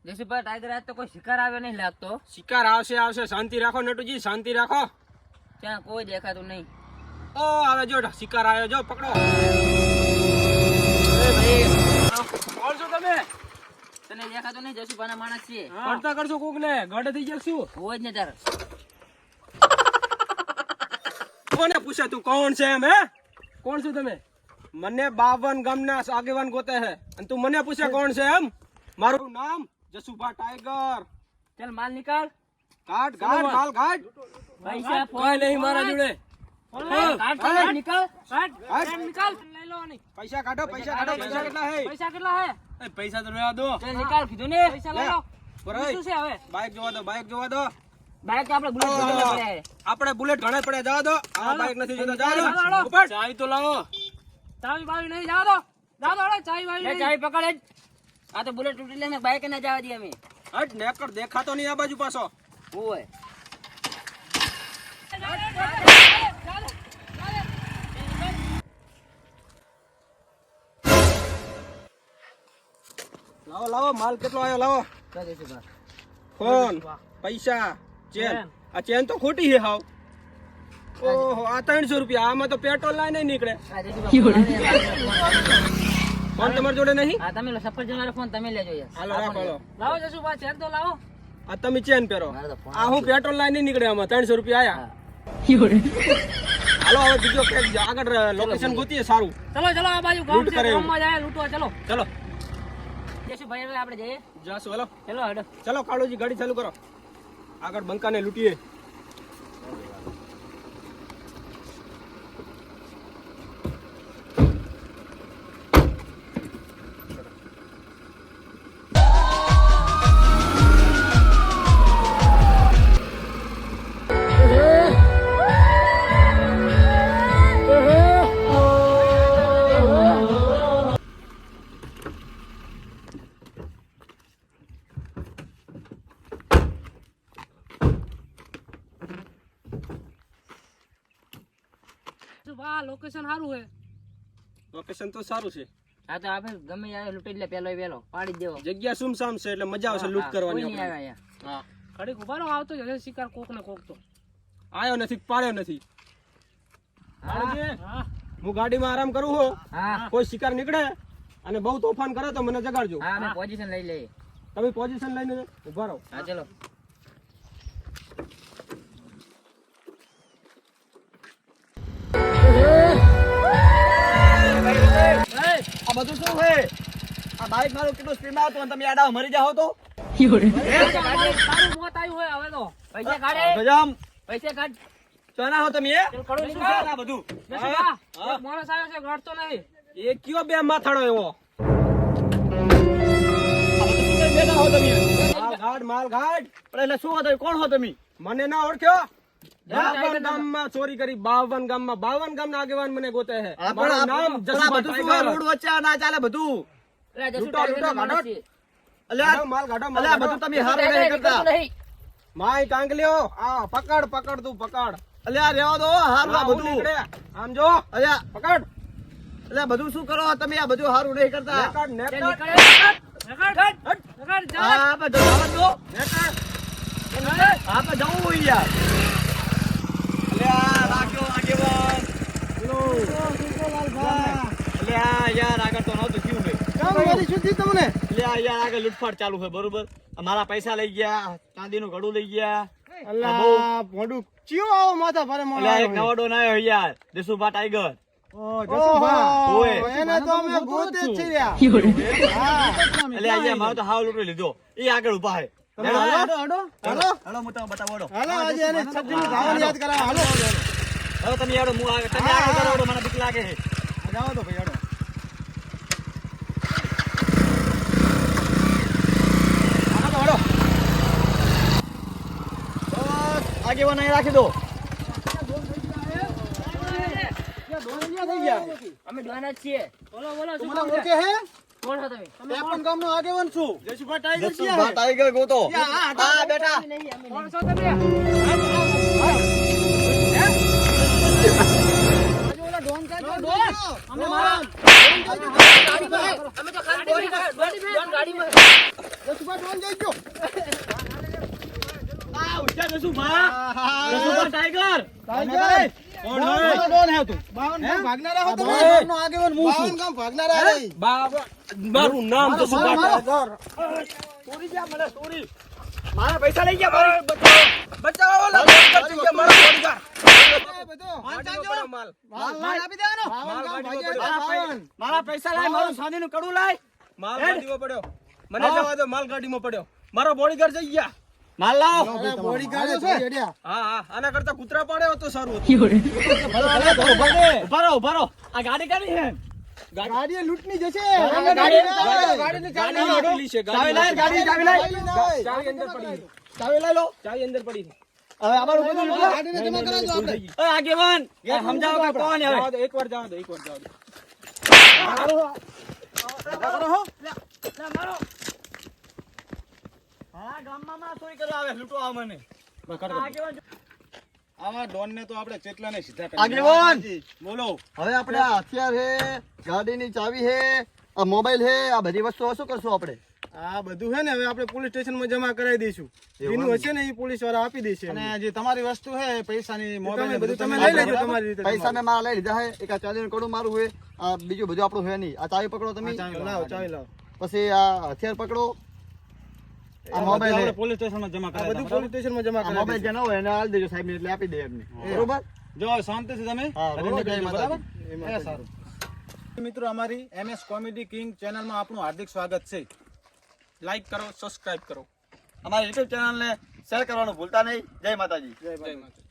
Jasubhai tiger આજ તો કોઈ શિકાર આવ્યો નહીં લાગતો. શિકાર આવશે શાંતિ રાખો નટુજી, શાંતિ રાખો. ત્યાં કોઈ દેખાતું નહીં. ઓ આવે જો શિકાર આવ્યો, જો પકડો. કોણ છો તમે? તને દેખાતું નહીં? જસુભાઈના માણસ છે. પડતા કરશો કોક ને, ગઢ થઈ જશું. હોય જ ને તાર. કોને પૂછે તું કોણ છે એમ? હે કોણ છો તમે? મને 52 ગામના આગેવાન ગોતે હે અને તું મને પૂછે કોણ છે એમ? મારું નામ જસુભા ટાઈગર. ચાલ માલ નીકાળ. કાઢ માલ કાઢ. પૈસા કોઈ નહીં મારા જોડે. નીકાળ. પૈસા કાઢો. પૈસા કેટલા હે? પૈસા તો લેવા દો. નીકાળ કીધું ને. પૈસા લઈ લો. શું છે હવે? બાઈક જોવા દો. બાઈક આપણે બુલેટ જોવા પડે. આપણે બુલેટ ઘણા પડ્યા, જવા દો. આ બાઈક નથી જોતો, જવા દો. ઉપર ચાવી તો લાવો. ચાવી બાવી નહીં, જવા દો. ચાવી બાવી ચાવી પકડે જ. આ તો બુલેટ તૂટી લે ને બાઈક ના જવા દઈએ અમે. હટ નેકર દેખાતો નહીં આ બાજુ પાછો. ઓય લાવો માલ કેટલો આવ્યો લાવો. ફોન, પૈસા, ચેન. આ ચેન તો ખોટી છે હાવ. ઓહો આ 300 રૂપિયા. આમાં તો પેટ્રોલ લાય નહીં નીકળે. ફોન તમારી જોડે નહીં? હા તમે લો. સફરજન વાળો ફોન તમે લેજો યાર. હાલો રાખો. લાવો જસુભા ચેન તો લાવો. આ તમે ચેન પહેરો. આ હું પેટ્રોલ લાય નહીં નીકળે. આમાં 300 રૂપિયા આયા. હાલો હવે બીજો ક્યાંક આગળ લોકેશન ગોતીએ સારું. ચલો આ બાજુ ગામ છે, ગામમાં જાય લૂંટવા. ચલો જસુભાઈ એટલે આપણે જઈએ. જાશું હાલો. ચલો હેડો. ચલો કાળુજી ગાડી ચાલુ કરો. આગળ બંકાને લૂંટીએ. લોકેશન સારું છે. લોકેશન તો સારું છે. હા તો આપણે ગમે યારે લૂંટી લે. પેલો પાડી દેવો. જગ્યા સુમસામ છે એટલે મજા આવશે લૂંટ કરવાની. કોઈ નહીં આવે અહીંયા. હા ઘડીક ઉભા રહો. આવતો જશે શિકાર કોક ને કોક તો. આયો નથી, પાડ્યો નથી. હા હું ગાડીમાં આરામ કરું છું. હા કોઈ શિકાર નીકળે અને બહુ તોફાન કરે તો મને જગાડજો. હા અમે પોઝિશન લઈ લઈએ. તમે પોઝિશન લઈને ઉભા રહો. હા ચલો. આ બધું શું છે? આ બાઈક મારું કેટલું સ્પીડમાં આવતું અને તમે આડા મરી જાઓ તો? તારું મોત આવ્યું હોય હવે તો. પૈસા કાઢે. ગજમ પૈસા કાઢ. ચોના હો તમે? ચલ કડો શું છે આ બધું? જસુભા, એક માણસ આવ્યો છે, ગળતો નહીં. એ કયો બે માથાડો એવો? આ બધું શું કરી બેઠા હો તમે? માલ ઘાટ. પણ એટલે શું હતો? કોણ હો તમે? મને ના ઓળખ્યો? 52 ગામમાં ચોરી કરી. 52 ગામના આગેવાન મને ગોતે છે. મારું નામ પણ આ જસુભા બધું શું ટાઈગર. રોડ વચ્ચે ના ચાલે બધું. અલા જસુ લૂંટો, ટાઈગરના લૂંટો, માણસ છે. અલ્યા માલ ગાઢો, અલ્યા બધું તમે હારું નહીં કરતા. નહીં. માય કાંગલ્યો. આ પકડ તું પકડ. અલ્યા રહેવા દો હારું આ બધું. નીકળે. આમ જો અલ્યા પકડ. અલ્યા બધું શું કરો તમે? આ બધું હારું નહીં કરતા. નેકડ. હા આપણે જવા દો. આપણે જવું હોય યાર. અલ્યા રાખ્યો આગેવાન. અલ્યા યાર આગળ તો નહોતું થયું ભાઈ. તમને અલ્યા યાર આગળ લૂંટફાટ ચાલુ છે બરોબર. મારા પૈસા લઈ ગયા, ચાંદીનું ઘડું લઈ ગયા. અલ્લાહ મોઢું ચિયો આવો માથા ભારે મોઢા. અલ્યા એક નવો ડોન આવ્યો યાર, જસુભા ટાઈગર. ઓય એને તો અમે ગોતે જ છે યાર. અલ્યા અહીંયા મારો તો હાવ લૂંટી લીધો. એ આગળ ઉભા છે. હાલો હાલો હું તમને બતાવો. હાલો આજે એને છત્રીનું ધાવણ યાદ કરાવો. હાલો હવે તમે યાર હું આગળ તમે આગળ કરો, મને બીક લાગે છે. જાઓ તો ભાઈ હાલો. હાલો બસ આગેવાન અહીં રાખી દો. અમે ડોના જ છીએ. બોલો શું મને કામ છે? ઓળખે હે? કોણ છો તમે? પણ ગામનો આગેવાન છું. જસુભા ટાઈગર જસુભા ટાઈગર ગોતો. હા બેટા કોણ છો તમે? અમે મારા અમે તો ખાલી ગાડીમાં જસુભા જસુભા ટાઈગર કોણ હોય મારું નામ જસુભા ટાઈગર. ચોરી ગયા મને ચોરી મારા પૈસા લઈ ગયા મારી બચાવો ઓલા બોડીગાર્ડ થઈ ગયા, મારો બોડીગાર્ડ. ગાડીમાં પડ્યો માલ. મારા પૈસા લાય મારું સાદીનું કડું લાય માલ ગાડીમાં પડ્યો. મને જવા દો, માલ ગાડીમાં પડ્યો. મારો બોડીગાર્ડ જઈ ગયા. માલ લાવ હા હા, આના કરતા કૂતરા પાડ્યો તો સારું હતું. ઉભા રહો આ ગાડી કાઢી છે ગાડીની ગાડીની ચાવી નીકળી છે. ચાવી લાય ગાડી ચાવી લાય ચાવી અંદર પડી છે. ચાવી લઈ લો ચાવી અંદર પડી છે. હવે અમારું બધું લો ઓય આગેવાન એ સમજાવો કે કોણ હવે જવા દો, એકવાર જવા દો, એકવાર જવા દો. હા ગામમાં માં ચોરી કરવા આવે લૂંટો આવ મને આગેવાન આવા ડોન ને તો આપણે ચેટલાને સીધા કરી આગેવાન બોલો. હવે આપણે આ હથિયાર હે, ગાડીની ચાવી હે, આ મોબાઈલ હે, આ બધી વસ્તુઓ શું કરશું આપણે? આ બધું છે ને હવે આપણે પોલીસ સ્ટેશનમાં જમા કરાવી દઈશું. જેનું હશે ને એ પોલીસ વાળા આપી દેશે. અને જે તમારી વસ્તુ છે પૈસાની મોબાઈલ બધું તમે લઈ લેજો તમારી રીતે. પૈસા મેં મારા લઈ લીધા હે, એક આ ચાલીનું કડું મારું હોય, આ બીજું બધું આપણું હોય નહીં. આ ચાવી પકડો તમે, લાવો ચાવી લાવો. પછી આ હથિયાર પકડો, આ મોબાઈલ હે, પોલીસ સ્ટેશનમાં જમા કરાવી બધું પોલીસ સ્ટેશનમાં જમા આ કરાવી મોબાઈલ જે ના હોય એને આલ દેજો સાહેબ ને, એટલે આપી દે એમને. બરોબર? જો શાંતિથી તમે હા, બરોબર. જય બરાબર માતાજી. એ સારું. મિત્રો અમારી MS કોમેડી કિંગ ચેનલમાં આપનું હાર્દિક સ્વાગત છે. લાઈક કરો, સબસ્ક્રાઇબ કરો. અમારી YouTube ચેનલને શેર કરવાનું ભૂલતા નહીં જય માતાજી જય માતા.